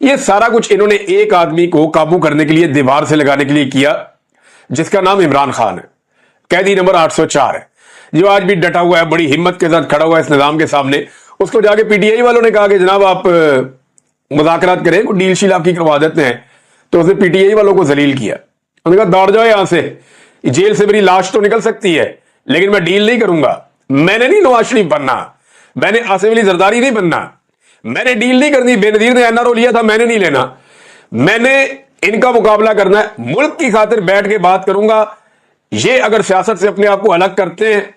ये सारा कुछ इन्होंने एक आदमी को काबू करने के लिए, दीवार से लगाने के लिए किया, जिसका नाम इमरान खान है। कैदी नंबर 804 है, जो आज भी डटा हुआ है, बड़ी हिम्मत के साथ खड़ा हुआ है इस निजाम के सामने। उसको जाके पीटीआई वालों ने कहा कि जनाब आप मुज़ाकरात करें, कोई डील शील आपकी करवा देते हैं, तो उसने पीटीआई वालों को जलील किया। उन्होंने कहा दौड़ जाओ यहां से, जेल से मेरी लाश तो निकल सकती है, लेकिन मैं डील नहीं करूंगा। मैंने नहीं नवाज शरीफ बनना, मैंने आसिफ अली जरदारी नहीं बनना, मैंने डील नहीं करनी। बेनजीर ने एनआरओ लिया था, मैंने नहीं लेना, मैंने इनका मुकाबला करना है, मुल्क की खातिर बैठ के बात करूंगा। ये अगर सियासत से अपने आप को अलग करते हैं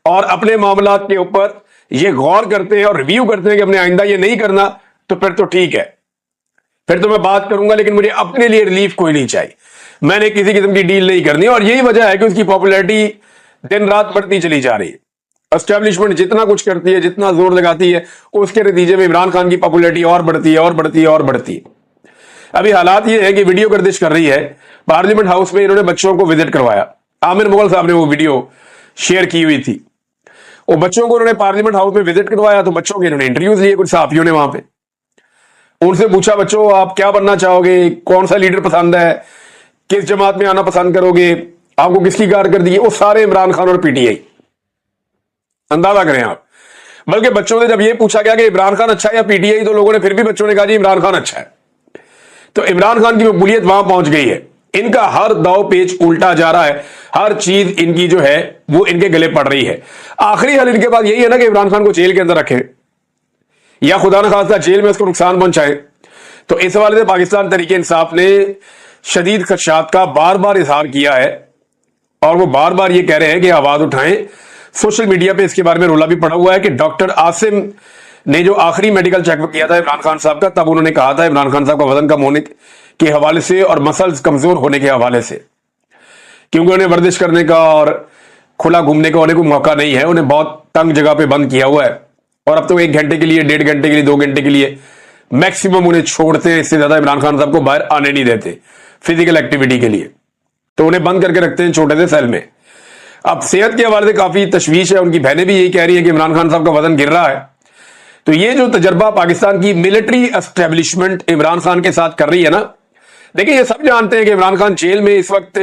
और अपने मामलात के ऊपर ये गौर करते हैं और रिव्यू करते हैं कि अपने आइंदा ये नहीं करना, तो फिर तो ठीक है, फिर तो मैं बात करूंगा, लेकिन मुझे अपने लिए रिलीफ कोई नहीं चाहिए। मैंने किसी किस्म की डील नहीं करनी। और यही वजह है कि उसकी पॉपुलैरिटी दिन रात बढ़ती चली जा रही है। एस्टेब्लिशमेंट जितना कुछ करती है, जितना जोर लगाती है, उसके नतीजे में इमरान खान की पॉपुलैरिटी और बढ़ती है और बढ़ती है और बढ़ती है। अभी हालात ये है कि वीडियो गर्दिश कर रही है, पार्लियामेंट हाउस में इन्होंने बच्चों को विजिट करवाया। आमिर मुगल साहब ने वो वीडियो शेयर की हुई थी। वो बच्चों को उन्होंने पार्लियामेंट हाउस में विजिट करवाया, तो बच्चों के इन्होंने इंटरव्यूज लिए कुछ सहाफियों ने वहां पे। उनसे पूछा, बच्चों आप क्या बनना चाहोगे, कौन सा लीडर पसंद है, किस जमात में आना पसंद करोगे, आपको किसकी कारकर्दगी है? वो सारे इमरान खान और पीटीआई। अंदाजा करें आप। बल्कि बच्चों से जब ये पूछा गया कि इमरान खान अच्छा है या पीटीआई, तो लोगों ने फिर भी बच्चों ने कहा जी इमरान खान अच्छा है। तो इमरान खान की मकबूलियत वहां पहुंच गई है। इनका हर दाव पेच उल्टा जा रहा है, हर चीज इनकी जो है वो इनके गले पड़ रही है। आखिरी हल इनके पास यही है ना कि इमरान खान को जेल के अंदर रखें या खुदा न खास्ता जेल में उसको नुकसान पहुंचाए। तो इस हवाले से पाकिस्तान तहरीक इंसाफ ने शदीद खदशात का बार बार इजहार किया है और वो बार बार ये कह रहे हैं कि आवाज उठाएं। सोशल मीडिया पे इसके बारे में रोला भी पड़ा हुआ है कि डॉक्टर आसिम ने जो आखिरी मेडिकल चेकअप किया था इमरान खान साहब का, तब उन्होंने कहा था इमरान खान साहब का वजन कम होने के हवाले से और मसल्स कमजोर होने के हवाले से, क्योंकि उन्हें वर्जिश करने का और खुला घूमने का उन्हें कोई मौका नहीं है। उन्हें बहुत तंग जगह पे बंद किया हुआ है और अब तो 1 घंटे के लिए, 1.5 घंटे के लिए, 2 घंटे के लिए मैक्सिमम उन्हें छोड़ते हैं। इससे ज्यादा इमरान खान साहब को बाहर आने नहीं देते फिजिकल एक्टिविटी के लिए, तो उन्हें बंद करके रखते हैं छोटे से सेल में। अब सेहत के हवाले से काफी तशवीश है। उनकी बहनें भी यही कह रही है कि इमरान खान साहब का वजन गिर रहा है। तो ये जो तजर्बा पाकिस्तान की मिलिट्री एस्टेब्लिशमेंट इमरान खान के साथ कर रही है ना, देखिए ये सब जानते हैं कि इमरान खान जेल में इस वक्त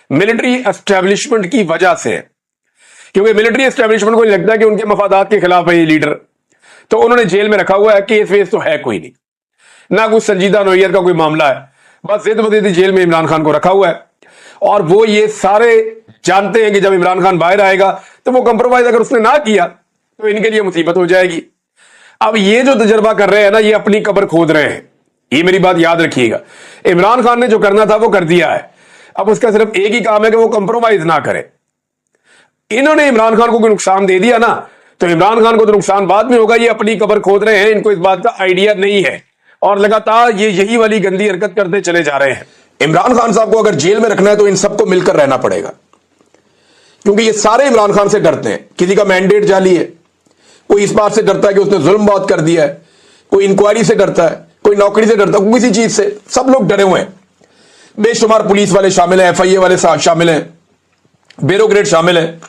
मिलिट्री एस्टेब्लिशमेंट की वजह से, क्योंकि मिलिट्री एस्टेब्लिशमेंट को लगता है कि उनके मफादात के खिलाफ है ये लीडर, तो उन्होंने जेल में रखा हुआ है। केस वेस तो है कोई नहीं, ना कुछ संजीदा नोयत का कोई मामला है, बस जिद बदीदी जेल में इमरान खान को रखा हुआ है। और वो ये सारे जानते हैं कि जब इमरान खान बाहर आएगा तो वो कंप्रोमाइज अगर उसने ना किया तो इनके लिए मुसीबत हो जाएगी। अब ये जो तजर्बा कर रहे हैं ना, ये अपनी कब्र खोद रहे हैं, ये मेरी बात याद रखिएगा। इमरान खान ने जो करना था वो कर दिया है, अब उसका सिर्फ एक ही काम है कि वो कंप्रोमाइज ना करे। इन्होंने इमरान खान को कोई नुकसान दे दिया ना, तो इमरान खान को तो नुकसान बाद में होगा। ये अपनी कब्र खोद रहे हैं, इनको इस बात का आइडिया नहीं है और लगातार ये यही वाली गंदी हरकत करते चले जा रहे हैं। इमरान खान साहब को अगर जेल में रखना है तो इन सबको मिलकर रहना पड़ेगा, क्योंकि ये सारे इमरान खान से डरते हैं। किसी का मैंडेट जाली है, कोई इस बात से डरता है कि उसने जुल्म बहुत कर दिया है, कोई इंक्वायरी से डरता है, कोई नौकरी से डरता है, किसी चीज से। सब लोग डरे हुए हैं। बेशुमार पुलिस वाले शामिल हैं, एफआईए वाले शामिल हैं, ब्यूरोक्रेट शामिल हैं।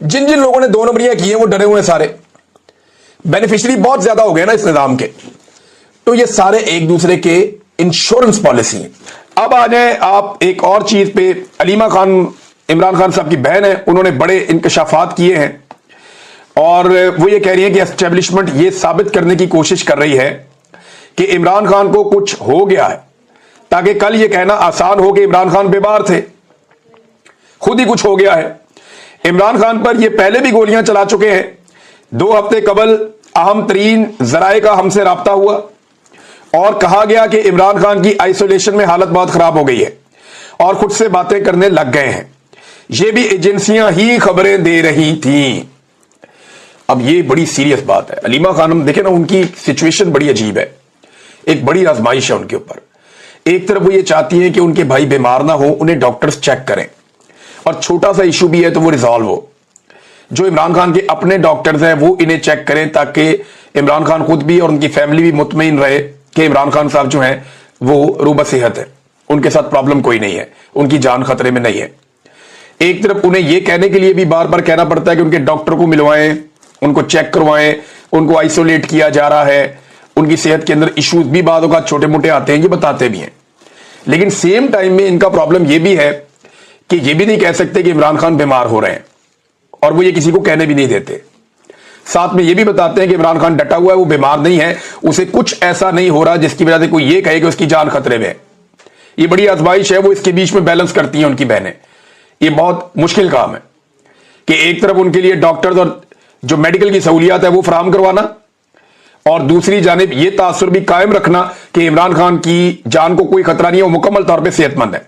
जिन जिन लोगों ने 2 नंबरियां की हैं वो डरे हुए हैं सारे। बेनिफिशियरी बहुत ज्यादा हो गए ना इस निजाम के, तो ये सारे एक दूसरे के इंश्योरेंस पॉलिसी है। अब आ जाए आप एक और चीज पे। अलीमा खान इमरान खान साहब की बहन है, उन्होंने बड़े इंकशाफात किए हैं और वो ये कह रही है कि एस्टेब्लिशमेंट ये साबित करने की कोशिश कर रही है कि इमरान खान को कुछ हो गया है, ताकि कल ये कहना आसान हो कि इमरान खान बेबार थे, खुद ही कुछ हो गया है। इमरान खान पर ये पहले भी गोलियां चला चुके हैं। 2 हफ्ते कबल अहम तरीन जराए का हमसे राब्ता हुआ और कहा गया कि इमरान खान की आइसोलेशन में हालत बहुत खराब हो गई है और खुद से बातें करने लग गए हैं। ये भी एजेंसियां ही खबरें दे रही थीं। अब ये बड़ी सीरियस बात है। अलीमा खानम देखे ना, उनकी सिचुएशन बड़ी अजीब है, एक बड़ी आजमाइश है उनके ऊपर। एक तरफ वो ये चाहती है कि उनके भाई बीमार ना हो, उन्हें डॉक्टर्स चेक करें और छोटा सा इशू भी है तो वो रिजॉल्व हो। जो इमरान खान के अपने डॉक्टर्स हैं वो इन्हें चेक करें, ताकि इमरान खान खुद भी और उनकी फैमिली भी मुतमईन रहे कि इमरान खान साहब जो हैं वो रूबा सेहत है, उनके साथ प्रॉब्लम कोई नहीं है, उनकी जान खतरे में नहीं है। एक तरफ उन्हें यह कहने के लिए भी बार बार कहना पड़ता है कि उनके डॉक्टर को मिलवाएं, उनको चेक करवाएं, उनको आइसोलेट किया जा रहा है उनकी सेहत के अंदर इश्यूज भी बाद औक़ात छोटे मोटे आते हैं, ये बताते भी हैं। लेकिन सेम टाइम में इनका प्रॉब्लम ये भी है कि ये भी नहीं कह सकते कि इमरान खान बीमार हो रहे हैं, और वो ये किसी को कहने भी नहीं देते। साथ में ये भी बताते हैं कि इमरान खान डटा हुआ है, वो बीमार नहीं है, उसे कुछ ऐसा नहीं हो रहा जिसकी वजह से कोई ये कहे कि उसकी जान खतरे में है। ये बड़ी आजमाइश है, वो इसके बीच में बैलेंस करती हैं उनकी बहनें। ये बहुत मुश्किल काम है कि एक तरफ उनके लिए डॉक्टर्स और जो मेडिकल की सहूलियात है वो फराहम करवाना, और दूसरी जानिब ये तासुर भी कायम रखना कि इमरान खान की जान को कोई खतरा नहीं है, वो मुकम्मल तौर पर सेहतमंद है,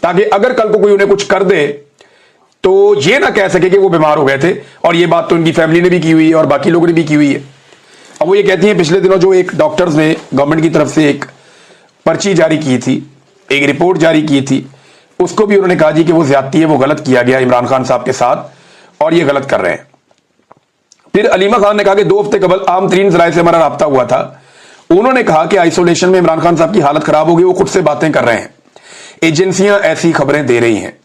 ताकि अगर कल को कोई उन्हें कुछ कर दे तो ये ना कह सके कि वो बीमार हो गए थे। और ये बात तो उनकी फैमिली ने भी की हुई है और बाकी लोगों ने भी की हुई है। अब वो ये कहती हैं पिछले दिनों जो एक डॉक्टर्स ने गवर्नमेंट की तरफ से एक पर्ची जारी की थी, एक रिपोर्ट जारी की थी, उसको भी उन्होंने कहा जी कि वो ज्यादती है, वो गलत किया गया इमरान खान साहब के साथ और ये गलत कर रहे हैं। फिर अलीमा खान ने कहा कि 2 हफ्ते कबल आम तरीन जराए से हमारा राब्ता हुआ था, उन्होंने कहा कि आइसोलेशन में इमरान खान साहब की हालत खराब होगी, वो खुद से बातें कर रहे हैं, एजेंसियां ऐसी खबरें दे रही हैं।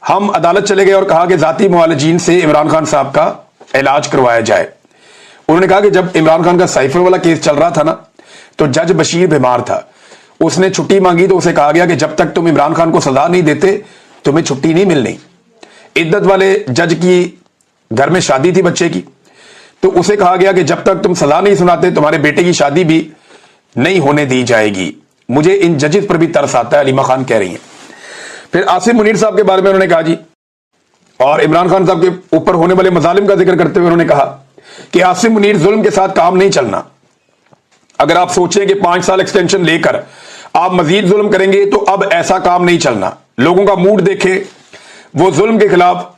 हम अदालत चले गए और कहा कि जाती मुआलजीन से इमरान खान साहब का इलाज करवाया जाए। उन्होंने कहा कि जब इमरान खान का साइफर वाला केस चल रहा था ना, तो जज बशीर बीमार था, उसने छुट्टी मांगी तो उसे कहा गया कि जब तक तुम इमरान खान को सजा नहीं देते तुम्हें छुट्टी नहीं मिलनी। इद्दत वाले जज की घर में शादी थी बच्चे की, तो उसे कहा गया कि जब तक तुम सजा नहीं सुनाते तुम्हारे बेटे की शादी भी नहीं होने दी जाएगी। मुझे इन जजेस पर भी तरस आता है, अलीमा खान कह रही हैं। फिर आसिम मुनीर साहब के बारे में उन्होंने कहा जी, और इमरान खान साहब के ऊपर होने वाले मजालिम का जिक्र करते हुए उन्होंने कहा कि आसिम मुनीर जुल्म के साथ काम नहीं चलना। अगर आप सोचें कि 5 साल एक्सटेंशन लेकर आप मजीद जुल्म करेंगे तो अब ऐसा काम नहीं चलना। लोगों का मूड देखे, वो जुल्म के खिलाफ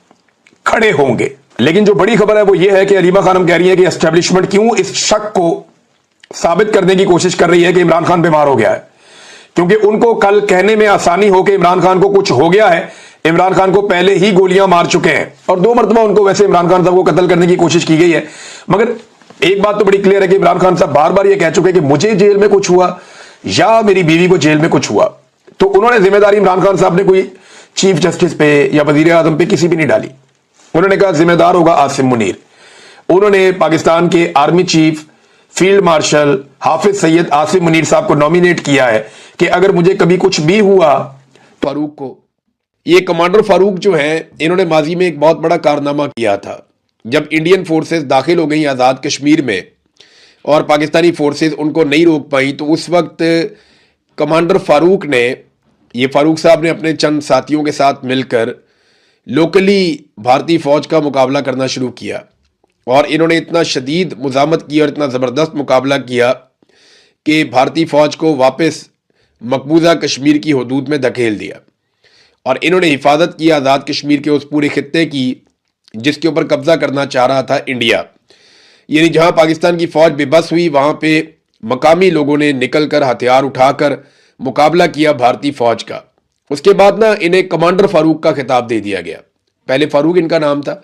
खड़े होंगे। लेकिन जो बड़ी खबर है वो ये है कि अलीमा खानम कह रही है कि एस्टेब्लिशमेंट क्यों इस शक को साबित करने की कोशिश कर रही है कि इमरान खान बीमार हो गया है, क्योंकि उनको कल कहने में आसानी हो कि इमरान खान को कुछ हो गया है। इमरान खान को पहले ही गोलियां मार चुके हैं और 2 मरतबा उनको वैसे इमरान खान साहब को कत्ल करने की कोशिश की गई है। मगर एक बात तो बड़ी क्लियर है कि इमरान खान साहब बार बार ये कह चुके हैं कि मुझे जेल में कुछ हुआ या मेरी बीवी को जेल में कुछ हुआ, तो उन्होंने जिम्मेदारी इमरान खान साहब ने कोई चीफ जस्टिस पे या वजीर आजम पे किसी भी नहीं डाली। उन्होंने कहा जिम्मेदार होगा आसिम मुनीर। उन्होंने पाकिस्तान के आर्मी चीफ फील्ड मार्शल हाफिज सैयद आसिम मुनीर साहब को नॉमिनेट किया है कि अगर मुझे कभी कुछ भी हुआ फारूक को। ये कमांडर फारूक जो है, इन्होंने माजी में एक बहुत बड़ा कारनामा किया था। जब इंडियन फोर्सेस दाखिल हो गई आज़ाद कश्मीर में और पाकिस्तानी फोर्सेस उनको नहीं रोक पाई, तो उस वक्त कमांडर फारूक ने, ये फारूक साहब ने अपने चंद साथियों के साथ मिलकर लोकली भारतीय फौज का मुकाबला करना शुरू किया। और इन्होंने इतना शदीद मुजामत की और इतना ज़बरदस्त मुकाबला किया कि भारतीय फौज को वापस मकबूजा कश्मीर की हदूद में धकेल दिया। और इन्होंने हिफाजत की आज़ाद कश्मीर के उस पूरे खित्ते की जिसके ऊपर कब्जा करना चाह रहा था इंडिया। यानी जहां पाकिस्तान की फौज बेबस हुई, वहां पे मकामी लोगों ने निकलकर हथियार उठाकर मुकाबला किया भारतीय फौज का। उसके बाद ना इन्हें कमांडर फारूक का खिताब दे दिया गया। पहले फारूक इनका नाम था,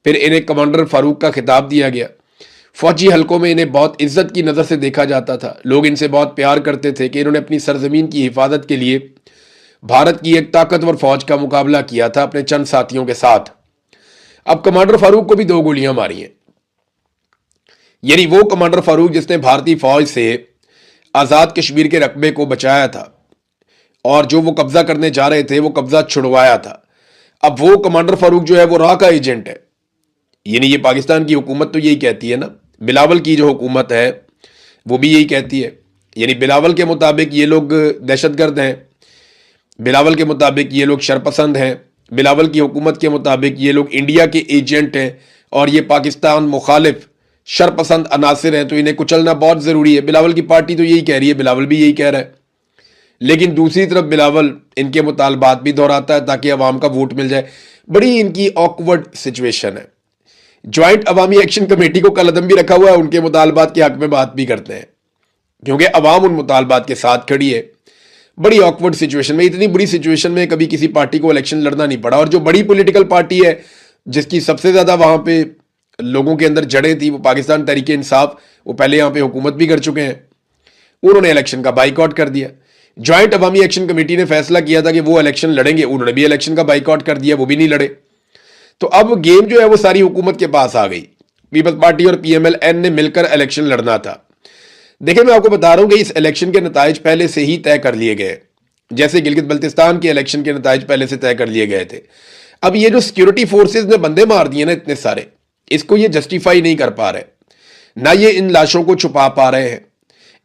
फिर इन्हें कमांडर फारूक का खिताब दिया गया। फौजी हलकों में इन्हें बहुत इज्जत की नज़र से देखा जाता था। लोग इनसे बहुत प्यार करते थे कि इन्होंने अपनी सरजमीन की हिफाजत के लिए भारत की एक ताकतवर फौज का मुकाबला किया था अपने चंद साथियों के साथ। अब कमांडर फारूक को भी 2 गोलियां मारी हैं। यानी वो कमांडर फारूक जिसने भारतीय फौज से आज़ाद कश्मीर के रकबे को बचाया था और जो वो कब्जा करने जा रहे थे वो कब्जा छुड़वाया था, अब वो कमांडर फारूक जो है वो राह का एजेंट है। यानी ये पाकिस्तान की हुकूमत तो यही कहती है ना, बिलावल की जो हुकूमत है वो भी यही कहती है। यानी बिलावल के मुताबिक ये लोग दहशतगर्द हैं, बिलावल के मुताबिक ये लोग शरपसंद हैं, बिलावल की हुकूमत के मुताबिक ये लोग इंडिया के एजेंट हैं और ये पाकिस्तान मुखालिफ शरपसंद अनासिर हैं, तो इन्हें कुचलना बहुत ज़रूरी है। बिलावल की पार्टी तो यही कह रही है, बिलावल भी यही कह रहा है। लेकिन दूसरी तरफ बिलावल इनके मुतालबात भी दोहराता है ताकि अवाम का वोट मिल जाए। बड़ी इनकी ऑकवर्ड सिचुएशन है। ज्वाइंट अवामी एक्शन कमेटी को कलअदम भी रखा हुआ है, उनके मुतालबात के हक में बात भी करते हैं क्योंकि अवाम उन मुतालबात के साथ खड़ी है। बड़ी ऑकवर्ड सिचुएशन में, इतनी बुरी सिचुएशन में कभी किसी पार्टी को इलेक्शन लड़ना नहीं पड़ा। और जो बड़ी पॉलिटिकल पार्टी है जिसकी सबसे ज़्यादा वहाँ पे लोगों के अंदर जड़ें थी, वो पाकिस्तान तहरीक इंसाफ, वो पहले यहाँ पे हुकूमत भी कर चुके हैं, उन्होंने इलेक्शन का बाइकआउट कर दिया। ज्वाइंट अवामी एक्शन कमेटी ने फैसला किया था कि वो इलेक्शन लड़ेंगे, उन्होंने भी इलेक्शन का बाइकआउट कर दिया, वो भी नहीं लड़े। तो अब गेम जो है वो सारी हुकूमत के पास आ गई। पीपल्स पार्टी और PMLN ने मिलकर इलेक्शन लड़ना था। देखिए, मैं आपको बता रहा हूं कि इस इलेक्शन के नताइज पहले से ही तय कर लिए गए, जैसे गिलगित बल्तिस्तान के इलेक्शन के नताइज पहले से तय कर लिए गए थे। अब ये जो सिक्योरिटी फोर्सेस ने बंदे मार दिए ना इतने सारे, इसको ये जस्टिफाई नहीं कर पा रहे, ना ये इन लाशों को छुपा पा रहे हैं।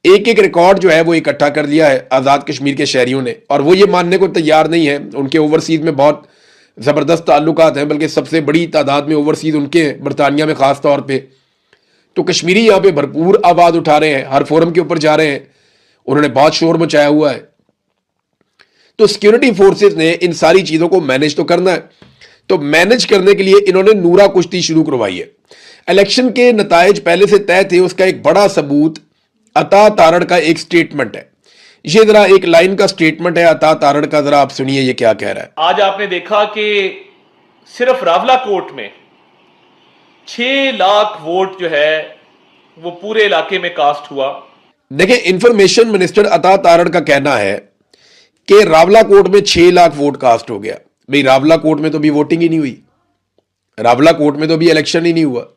एक एक रिकॉर्ड जो है वो इकट्ठा कर लिया है आज़ाद कश्मीर के शहरियों ने, और वो ये मानने को तैयार नहीं है। उनके ओवरसीज में बहुत ज़बरदस्त ताल्लुकात हैं, बल्कि सबसे बड़ी तादाद में ओवरसीज उनके हैं, बरतानिया में ख़ास तौर पे। तो कश्मीरी यहाँ पे भरपूर आवाज़ उठा रहे हैं, हर फोरम के ऊपर जा रहे हैं, उन्होंने बहुत शोर मचाया हुआ है। तो सिक्योरिटी फोर्सेस ने इन सारी चीज़ों को मैनेज तो करना है, तो मैनेज करने के लिए इन्होंने नूरा कुश्ती शुरू करवाई है। इलेक्शन के नताइज पहले से तय थे, उसका एक बड़ा सबूत अता तारड़ का एक स्टेटमेंट है। ये जरा एक लाइन का स्टेटमेंट है अता तारड़ का, जरा आप सुनिए ये क्या कह रहा है। आज आपने देखा कि सिर्फ रावला कोट में 6 लाख वोट जो है वो पूरे इलाके में कास्ट हुआ। देखिए, इंफॉर्मेशन मिनिस्टर अता तारड़ का कहना है कि रावला कोट में 6 लाख वोट कास्ट हो गया। भाई, रावला कोट में तो भी वोटिंग ही नहीं हुई, रावला कोट में तो भी इलेक्शन ही नहीं हुआ।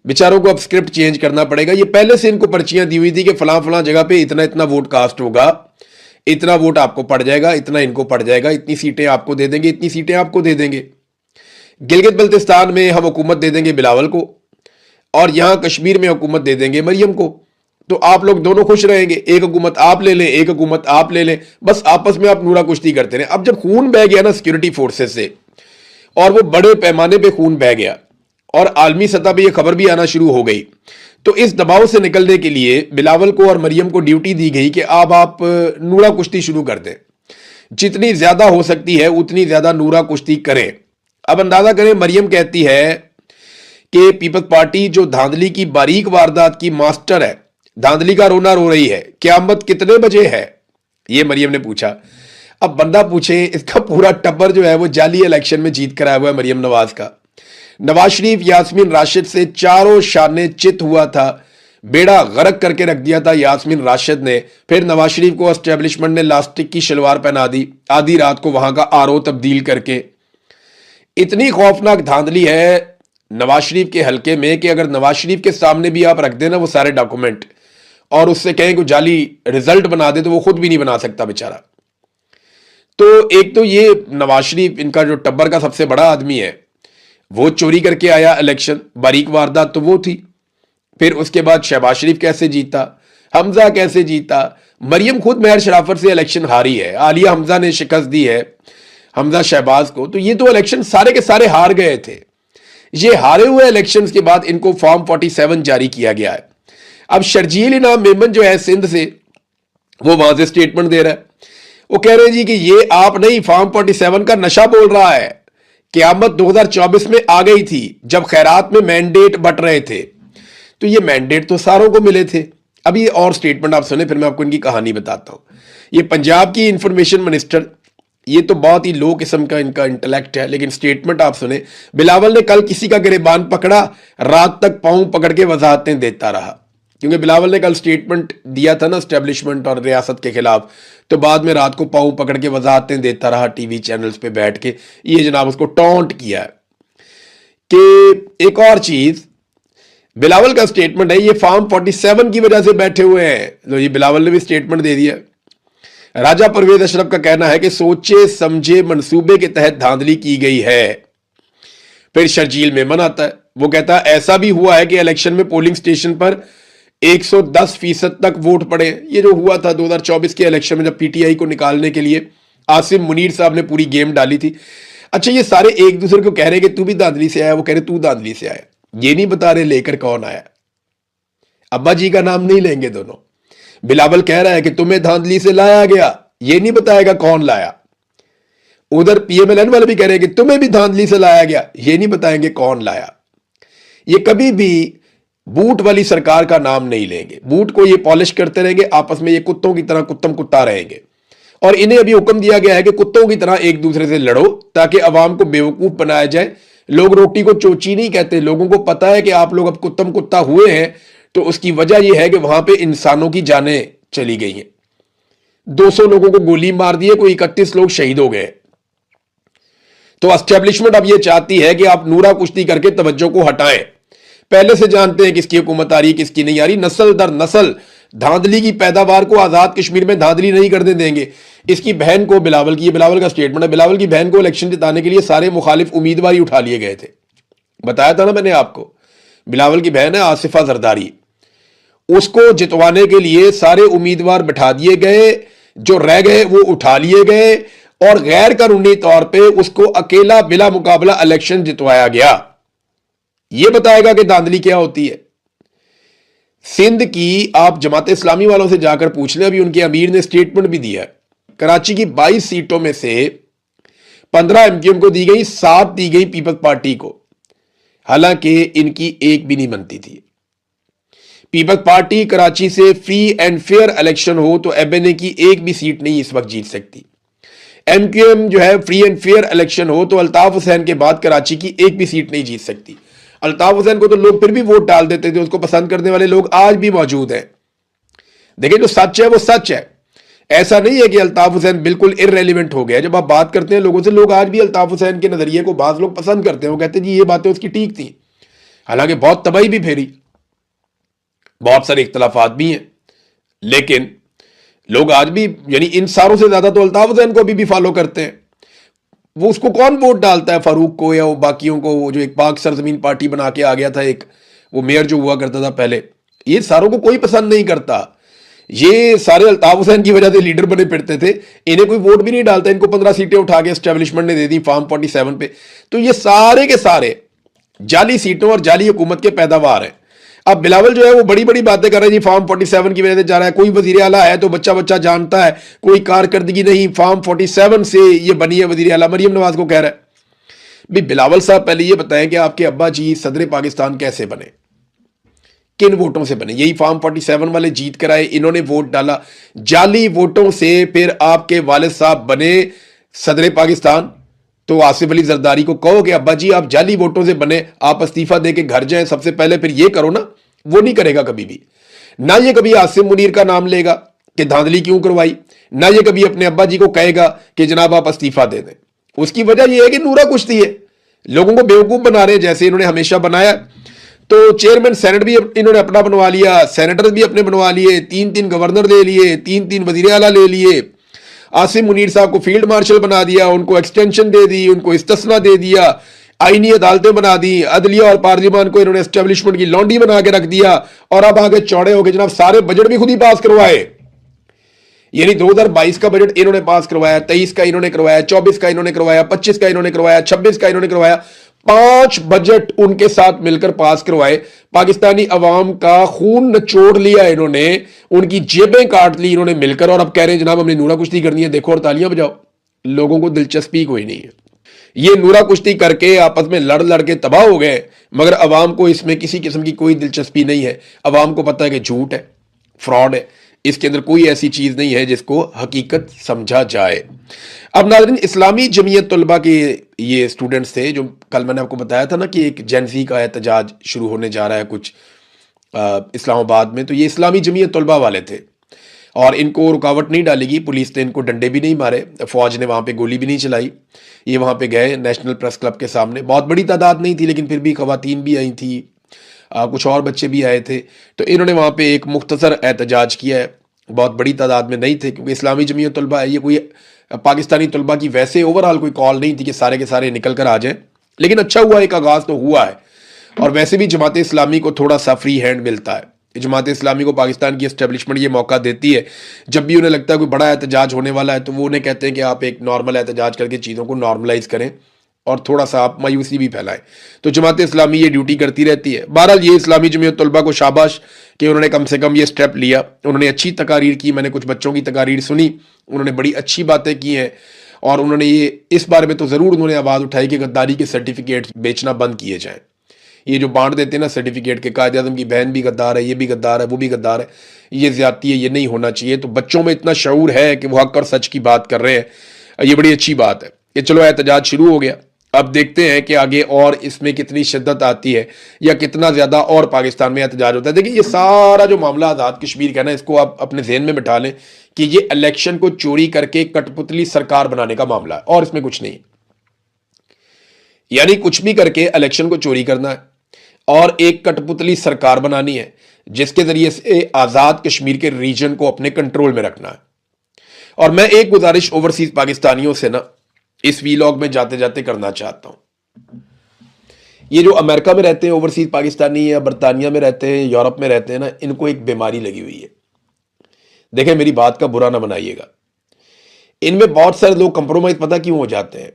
बेचारों को अब स्क्रिप्ट चेंज करना पड़ेगा। ये पहले से इनको पर्चियां दी हुई थी कि फलां फलां जगह पे इतना इतना वोट कास्ट होगा, इतना वोट आपको पड़ जाएगा, इतना इनको पड़ जाएगा, इतनी सीटें आपको दे देंगे, इतनी सीटें आपको दे देंगे। गिलगित बल्तिस्तान में हम हुकूमत दे देंगे बिलावल को, और यहां कश्मीर में हुकूमत दे देंगे मरियम को। तो आप लोग दोनों खुश रहेंगे, एक हुकूमत आप ले लें, एक हुकूमत आप ले लें, बस आपस में आप नूरा कुश्ती करते रहे। अब जब खून बह गया ना सिक्योरिटी फोर्सेस से, और वो बड़े पैमाने पे खून बह गया, और आलमी सतह पे ये खबर भी आना शुरू हो गई, तो इस दबाव से निकलने के लिए बिलावल को और मरियम को ड्यूटी दी गई कि अब आप नूरा कुश्ती शुरू कर दें, जितनी ज्यादा हो सकती है उतनी ज्यादा नूरा कुश्ती करें। अब अंदाजा करें, मरियम कहती है कि पीपल्स पार्टी जो धांधली की बारीक वारदात की मास्टर है, धांधली का रोना रो रही है, क़यामत कितने बजे है, ये मरियम ने पूछा। अब बंदा पूछे, इसका पूरा टब्बर जो है वो जाली इलेक्शन में जीत कर आया हुआ है मरियम नवाज का। नवाज शरीफ यास्मीन राशिद से चारों शाने चित हुआ था, बेड़ा गर्क करके रख दिया था यास्मीन राशिद ने। फिर नवाज शरीफ को एस्टेब्लिशमेंट ने लास्टिक की शलवार पहना दी, आधी रात को वहां का आरओ तब्दील करके। इतनी खौफनाक धांधली है नवाज शरीफ के हलके में कि अगर नवाज शरीफ के सामने भी आप रख देना वो सारे डॉक्यूमेंट, और उससे कहें कि जाली रिजल्ट बना दे, तो वो खुद भी नहीं बना सकता बेचारा। तो एक तो ये नवाज शरीफ इनका जो टब्बर का सबसे बड़ा आदमी है, वो चोरी करके आया इलेक्शन, बारीक वारदात तो वो थी। फिर उसके बाद शहबाज शरीफ कैसे जीता, हमजा कैसे जीता, मरियम खुद महर शराफत से इलेक्शन हारी है, आलिया हमजा ने शिकस्त दी है हमजा शहबाज को। तो ये तो इलेक्शन सारे के सारे हार गए थे। ये हारे हुए इलेक्शंस के बाद इनको फॉर्म 47 जारी किया गया है। अब शर्जील इनाम मेमन जो है सिंध से, वो वहां से स्टेटमेंट दे रहा है, वो कह रहे हैं जी कि ये आप नहीं, फॉर्म 47 का नशा बोल रहा है। क़यामत 2024 में आ गई थी जब खैरात में मैंडेट बट रहे थे, तो ये मैंडेट तो सारों को मिले थे। अब ये और स्टेटमेंट आप सुने, फिर मैं आपको इनकी कहानी बताता हूं। ये पंजाब की इंफॉर्मेशन मिनिस्टर, ये तो बहुत ही लो किस्म का इनका इंटेलेक्ट है, लेकिन स्टेटमेंट आप सुने। बिलावल ने कल किसी का गिरबान पकड़ा, रात तक पांव पकड़ के वजाहतें देता रहा, क्योंकि बिलावल ने कल स्टेटमेंट दिया था ना एस्टेब्लिशमेंट और रियासत के खिलाफ, तो बाद में रात को पांव पकड़ के वजाहतें देता रहा टीवी चैनल्स पे बैठ के। ये जनाब उसको टॉन्ट किया है। कि एक और चीज, बिलावल का स्टेटमेंट है, ये फॉर्म 47 की वजह से बैठे हुए हैं। तो ये बिलावल ने भी स्टेटमेंट दे दिया। राजा परवेज अशरफ का कहना है कि सोचे समझे मंसूबे के तहत धांधली की गई है। फिर शर्जील मेमन आता है, वो कहता है ऐसा भी हुआ है कि इलेक्शन में पोलिंग स्टेशन पर 110% तक वोट पड़े। ये जो हुआ था 2024 के इलेक्शन में, जब पीटीआई को निकालने के लिए आसिम मुनीर साहब ने पूरी गेम डाली थी। अच्छा, ये सारे एक दूसरे को कह रहे हैं कि तू भी धांधली से आया, वो कह रहे तू धांधली से आया। ये नहीं बता रहे लेकर कौन आया। अब्बा जी का नाम नहीं लेंगे दोनों। बिलावल कह रहा है कि तुम्हें धांधली से लाया गया, ये नहीं बताएगा कौन लाया। उधर पीएमएलएन वाले भी कह रहे हैं कि तुम्हें भी धांधली से लाया गया, ये नहीं बताएंगे कौन लाया। ये कभी भी बूट वाली सरकार का नाम नहीं लेंगे। बूट को ये पॉलिश करते रहेंगे, आपस में ये कुत्तों की तरह कुत्तम कुत्ता रहेंगे। और इन्हें अभी हुक्म दिया गया है कि कुत्तों की तरह एक दूसरे से लड़ो, ताकि अवाम को बेवकूफ बनाया जाए। लोग रोटी को चोची नहीं कहते, लोगों को पता है कि आप लोग अब कुत्तम कुत्ता हुए हैं, तो उसकी वजह यह है कि वहां पे इंसानों की जानें चली गई हैं। 200 लोगों को गोली मार दी है, कोई 31 लोग शहीद हो गए। तो एस्टेब्लिशमेंट अब यह चाहती है कि आप नूरा कुश्ती करके तवज्जो को हटाएं। पहले से जानते हैं किसकी हुकूमत आ रही है, किसकी नहीं आ रही। नस्ल दर नस्ल धांधली की पैदावार को आजाद कश्मीर में धांधली नहीं करने देंगे। इसकी बहन को बिलावल की, बिलावल का स्टेटमेंट है, बिलावल की बहन को इलेक्शन जिताने के लिए सारे मुखालिफ उम्मीदवार ही उठा लिए गए थे। बताया था ना मैंने आपको, बिलावल की बहन है आसिफा जरदारी, उसको जितवाने के लिए सारे उम्मीदवार बिठा दिए गए, जो रह गए वो उठा लिए गए और गैर कानूनी तौर पे उसको अकेला बिला मुकाबला इलेक्शन जितवाया गया। यह बताएगा कि धांधली क्या होती है। सिंध की आप जमात इस्लामी वालों से जाकर पूछ लें, अभी उनके अमीर ने स्टेटमेंट भी दिया है। कराची की 22 सीटों में से 15 एमक्यूएम को दी गई, 7 दी गई पीपल्स पार्टी को, हालांकि इनकी एक भी नहीं बनती थी। पीपल्स पार्टी कराची से फ्री एंड फेयर इलेक्शन हो तो एमएनए की एक भी सीट नहीं इस वक्त जीत सकती। एमक्यूएम जो है फ्री एंड फेयर इलेक्शन हो तो अल्ताफ हुसैन के बाद कराची की एक भी सीट नहीं जीत सकती। अल्ताफ हुसैन को तो लोग फिर भी वोट डाल देते थे, उसको पसंद करने वाले लोग आज भी मौजूद हैं। देखिए जो सच है वो सच है, ऐसा नहीं है कि अल्ताफ हुसैन बिल्कुल इररेलेवेंट हो गया। जब आप बात करते हैं लोगों से, लोग आज भी अल्ताफ हुसैन के नजरिए को बाज लोग पसंद करते हैं, वो कहते हैं जी ये बातें उसकी ठीक थी, हालांकि बहुत तबाही भी फेरी, बहुत सारे इख्तलाफात भी हैं, लेकिन लोग आज भी यानी इन सारों से ज्यादा तो अल्ताफ हुसैन को अभी भी फॉलो करते हैं। वो उसको कौन वोट डालता है, फारूक को या वो बाकियों को, वो जो एक पाक सरजमीन पार्टी बना के आ गया था, एक वो मेयर जो हुआ करता था पहले, ये सारों को कोई पसंद नहीं करता। ये सारे अल्ताफ हुसैन की वजह से लीडर बने फिरते थे, इन्हें कोई वोट भी नहीं डालता। इनको 15 सीटें उठा के एस्टेब्लिशमेंट ने दे दी फॉर्म 47 पे। तो ये सारे के सारे जाली सीटों और जाली हुकूमत के पैदावार हैं। अब बिलावल जो है वो बड़ी बड़ी बातें कर रहे हैं जी, फॉर्म 47 की वजह से जा रहा है, कोई वजीर आला है तो बच्चा बच्चा जानता है, कोई कारकर्दगी नहीं, फॉर्म 47 से ये बनी है वजीर आला, मरियम नवाज को कह रहा है। भाई बिलावल साहब पहले ये बताएं कि आपके अब्बा जी सदर पाकिस्तान कैसे बने, किन वोटों से बने? यही फॉर्म 47 वाले जीत कर आए, इन्होंने वोट डाला, जाली वोटों से फिर आपके वालिद साहब बने सदर पाकिस्तान। तो आसिफ अली जरदारी को कहो कि अब्बा जी आप जाली वोटों से बने, आप इस्तीफा दे के घर जाएं सबसे पहले, फिर ये करो ना। वो नहीं करेगा कभी भी, ना ये कभी आसिम मुनीर का नाम लेगा कि धांधली क्यों करवाई, ना ये कभी अपने अब्बा जी को कहेगा कि जनाब आप इस्तीफा दे दें। उसकी वजह यह है कि नूरा कुश्ती है, लोगों को बेवकूफ बना रहे हैं जैसे इन्होंने हमेशा बनाया। तो चेयरमैन सेनेट भी इन्होंने अपना बनवा लिया, सेनेटर भी अपने बनवा लिए, 3-3 गवर्नर ले लिए, 3-3 वजीर आला ले लिए, आसिम मुनीर साहब को फील्ड मार्शल बना दिया, उनको एक्सटेंशन दे दी, उनको इस्तिस्ना दे दिया, आईनी अदालतें बना दी, अदलिया और पार्लियामान को इन्होंने एस्टेब्लिशमेंट की लॉन्डी बना के रख दिया, और अब आगे चौड़े हो गए जनाब सारे बजट भी खुद ही पास करवाए। यानी 2022 का बजट इन्होंने पास करवाया, 23 का इन्होंने करवाया, 24 का इन्होंने करवाया, 25 का इन्होंने करवाया, 26 का इन्होंने करवाया, 5 बजट उनके साथ मिलकर पास करवाए। पाकिस्तानी अवाम का खून निचोड़ लिया इन्होंने, उनकी जेबें काट ली इन्होंने मिलकर, और अब कह रहे हैं जनाब हमने नूरा कुश्ती करनी है, देखो और तालियां बजाओ। लोगों को दिलचस्पी कोई नहीं है, ये नूरा कुश्ती करके आपस में लड़ लड़ के तबाह हो गए, मगर अवाम को इसमें किसी किस्म की कोई दिलचस्पी नहीं है। अवाम को पता है कि झूठ है, फ्रॉड है, इसके अंदर कोई ऐसी चीज नहीं है जिसको हकीकत समझा जाए। अब नाज़रीन, इस्लामी जमीयत तलबा के ये स्टूडेंट्स थे, जो कल मैंने आपको बताया था ना कि एक जेनजी का एहतजाज शुरू होने जा रहा है कुछ इस्लामाबाद में, तो ये इस्लामी जमीयत तलबा वाले थे और इनको रुकावट नहीं डालेगी, पुलिस ने इनको डंडे भी नहीं मारे, फौज ने वहाँ पे गोली भी नहीं चलाई। ये वहाँ पे गए नेशनल प्रेस क्लब के सामने, बहुत बड़ी तादाद नहीं थी लेकिन फिर भी खवातीन भी आई थी, कुछ और बच्चे भी आए थे, तो इन्होंने वहाँ पे एक मुख्तसर एहतजाज किया है। बहुत बड़ी तादाद में नहीं थे क्योंकि इस्लामी जमीयत तलबा है, ये कोई पाकिस्तानी तलबा की वैसे ओवरऑल कोई कॉल नहीं थी कि सारे के सारे निकल कर आ जाएं, लेकिन अच्छा हुआ, एक आगाज़ तो हुआ है। और वैसे भी जमात इस्लामी को थोड़ा सा फ्री हैंड मिलता है, जमात इस्लामी को पाकिस्तान की एस्टेब्लिशमेंट ये मौका देती है, जब भी उन्हें लगता है कोई बड़ा एहतजाज होने वाला है तो वो उन्हें कहते हैं कि आप एक नॉर्मल एहतजाज करके चीज़ों को नॉर्मलाइज करें और थोड़ा सा आप मायूसी भी फैलाएं। तो जमात इस्लामी ये ड्यूटी करती रहती है। बहरहाल ये इस्लामी जमीयत तलबा को शाबाश कि उन्होंने कम से कम ये स्टेप लिया, उन्होंने अच्छी तकारीर की, मैंने कुछ बच्चों की तकारीर सुनी, उन्होंने बड़ी अच्छी बातें की हैं, और उन्होंने ये इस बारे में तो ज़रूर उन्होंने आवाज़ उठाई कि गद्दारी के सर्टिफिकेट बेचना बंद किए जाएँ। ये जो बांट देते हैं ना सर्टिफिकेट के, कायदे आज़म की बहन भी गद्दार है, ये भी गद्दार है, वो भी गद्दार है, ये ज्यादती है, ये नहीं होना चाहिए। तो बच्चों में इतना शऊर है कि वो हक और सच की बात कर रहे हैं, ये बड़ी अच्छी बात है। ये चलो एहतजाज शुरू हो गया, अब देखते हैं कि आगे और इसमें कितनी शिद्दत आती है या कितना ज़्यादा और पाकिस्तान में एहतजाज होता है। देखिए ये सारा जो मामला आज़ाद कश्मीर का ना, इसको आप अपने जहन में बिठा लें कि ये इलेक्शन को चोरी करके कठपुतली सरकार बनाने का मामला है और इसमें कुछ नहीं। यानी कुछ भी करके इलेक्शन को चोरी करना है, और एक कठपुतली सरकार बनानी है जिसके जरिए से आजाद कश्मीर के रीजन को अपने कंट्रोल में रखना है। और मैं एक गुजारिश ओवरसीज पाकिस्तानियों से ना इस वीलॉग में जाते जाते करना चाहता हूं। ये जो अमेरिका में रहते हैं ओवरसीज पाकिस्तानी या बरतानिया में रहते हैं, यूरोप में रहते हैं ना, इनको एक बीमारी लगी हुई है। देखें, मेरी बात का बुरा ना बनाइएगा, इनमें बहुत सारे लोग कंप्रोमाइज पता क्यों हो जाते हैं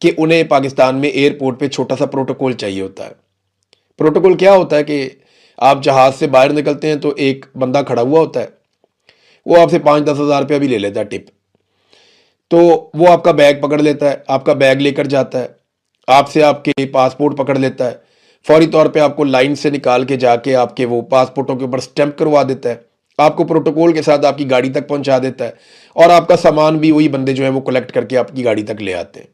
कि उन्हें पाकिस्तान में एयरपोर्ट पे छोटा सा प्रोटोकॉल चाहिए होता है। प्रोटोकॉल क्या होता है कि आप जहाज से बाहर निकलते हैं तो एक बंदा खड़ा हुआ होता है, वो आपसे 5-10 हज़ार रुपया भी ले लेता है टिप। तो वो आपका बैग पकड़ लेता है, आपका बैग लेकर जाता है, आपसे आपके पासपोर्ट पकड़ लेता है, फौरी तौर पे आपको लाइन से निकाल के जाके आपके वो पासपोर्टों के ऊपर स्टैंप करवा देता है, आपको प्रोटोकॉल के साथ आपकी गाड़ी तक पहुंचा देता है और आपका सामान भी वही बंदे जो है वो कलेक्ट करके आपकी गाड़ी तक ले आते हैं।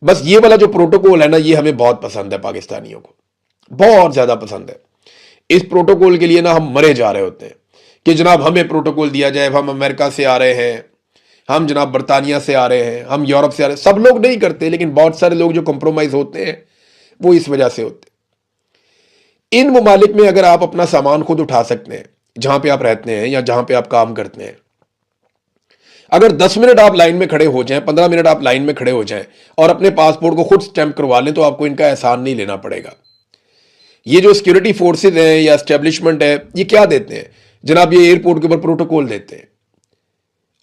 बस ये वाला जो प्रोटोकॉल है ना, ये हमें बहुत पसंद है, पाकिस्तानियों को बहुत ज्यादा पसंद है। इस प्रोटोकॉल के लिए ना हम मरे जा रहे होते हैं कि जनाब हमें प्रोटोकॉल दिया जाए, हम अमेरिका से आ रहे हैं, हम जनाब बरतानिया से आ रहे हैं, हम यूरोप से आ रहे हैं। सब लोग नहीं करते, लेकिन बहुत सारे लोग जो कंप्रोमाइज होते हैं वो इस वजह से होते हैं। इन ममालिक में अगर आप अपना सामान खुद उठा सकते हैं, जहां पे आप रहते हैं या जहां पे आप काम करते हैं, अगर 10 मिनट आप लाइन में खड़े हो जाएं, 15 मिनट आप लाइन में खड़े हो जाएं और अपने पासपोर्ट को खुद स्टैंप करवा लें, तो आपको इनका एहसान नहीं लेना पड़ेगा। ये जो सिक्योरिटी फोर्सेज हैं या एस्टेब्लिशमेंट है, ये क्या देते हैं जनाब? ये एयरपोर्ट के ऊपर प्रोटोकॉल देते हैं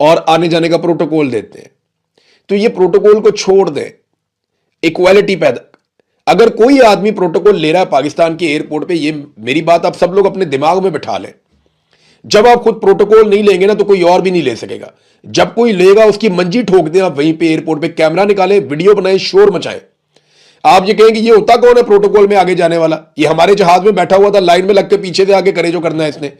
और आने जाने का प्रोटोकॉल देते हैं। तो ये प्रोटोकॉल को छोड़ दें, इक्वालिटी पैदा। अगर कोई आदमी प्रोटोकॉल ले रहा है पाकिस्तान के एयरपोर्ट पे, ये मेरी बात आप सब लोग अपने दिमाग में बिठा लें, जब आप खुद प्रोटोकॉल नहीं लेंगे ना तो कोई और भी नहीं ले सकेगा। जब कोई लेगा उसकी मंजी ठोक दें आप वहीं पे एयरपोर्ट पे, कैमरा निकालें, वीडियो बनाएं, शोर मचाएं। आप ये कहेंगे ये होता कौन है प्रोटोकॉल में आगे जाने वाला? ये हमारे जहाज में बैठा हुआ था, लाइन में लग के पीछे से आगे करे जो करना है इसने।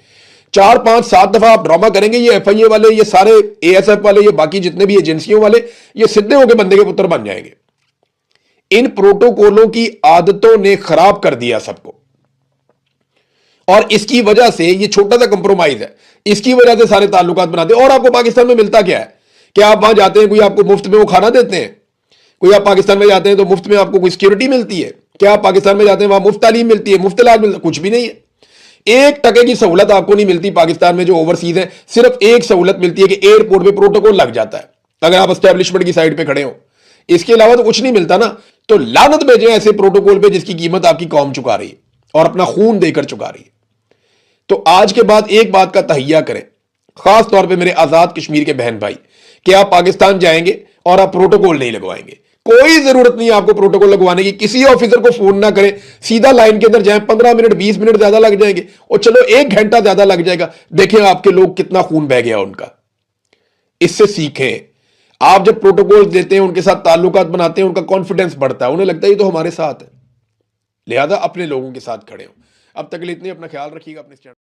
4, 5, 7 दफा आप ड्रामा करेंगे, ये FIA वाले, ये सारे ASF वाले, ये बाकी जितने भी एजेंसियों वाले, ये सीधे होकर बंदे के पुत्र बन जाएंगे। इन प्रोटोकॉलों की आदतों ने खराब कर दिया सबको, और इसकी वजह से ये छोटा सा कंप्रोमाइज है, इसकी वजह से सारे ताल्लुकात बनाते हैं। और आपको पाकिस्तान में मिलता क्या है कि आप वहां जाते हैं, कोई आपको मुफ्त में वो खाना देते हैं? कोई आप पाकिस्तान में जाते हैं तो मुफ्त में आपको कोई सिक्योरिटी मिलती है? क्या आप पाकिस्तान में जाते हैं वहां मुफ्त तालीम मिलती है, मुफ्त इलाज मिलता है? कुछ भी नहीं है। 1 टके की सहूलत आपको नहीं मिलती पाकिस्तान में जो ओवरसीज है। सिर्फ एक सहूलत मिलती है कि एयरपोर्ट पे प्रोटोकॉल लग जाता है अगर आप एस्टेब्लिशमेंट की साइड पे खड़े हो। इसके अलावा तो कुछ नहीं मिलता ना। तो लानत भेजें ऐसे प्रोटोकॉल पे जिसकी कीमत आपकी कौम चुका रही है और अपना खून देकर चुका रही है। तो आज के बाद एक बात का तहिया करें, खास तौर पे मेरे आजाद कश्मीर के बहन भाई, कि आप पाकिस्तान जाएंगे और आप प्रोटोकॉल नहीं लगवाएंगे। कोई जरूरत नहीं है आपको प्रोटोकॉल लगवाने की। किसी ऑफिसर को फोन ना करें, सीधा लाइन के अंदर जाएं। 15 मिनट 20 मिनट ज्यादा लग जाएंगे, और चलो 1 घंटा ज्यादा लग जाएगा। देखें आपके लोग कितना खून बह गया उनका। इससे सीखें। आप जब प्रोटोकॉल देते हैं, उनके साथ ताल्लुकात बनाते हैं, उनका कॉन्फिडेंस बढ़ता है, उन्हें लगता है ये तो हमारे साथ है, लिहाजा अपने लोगों के साथ खड़े हो। अब तक के लिए इतने, अपना ख्याल रखिएगा, अपने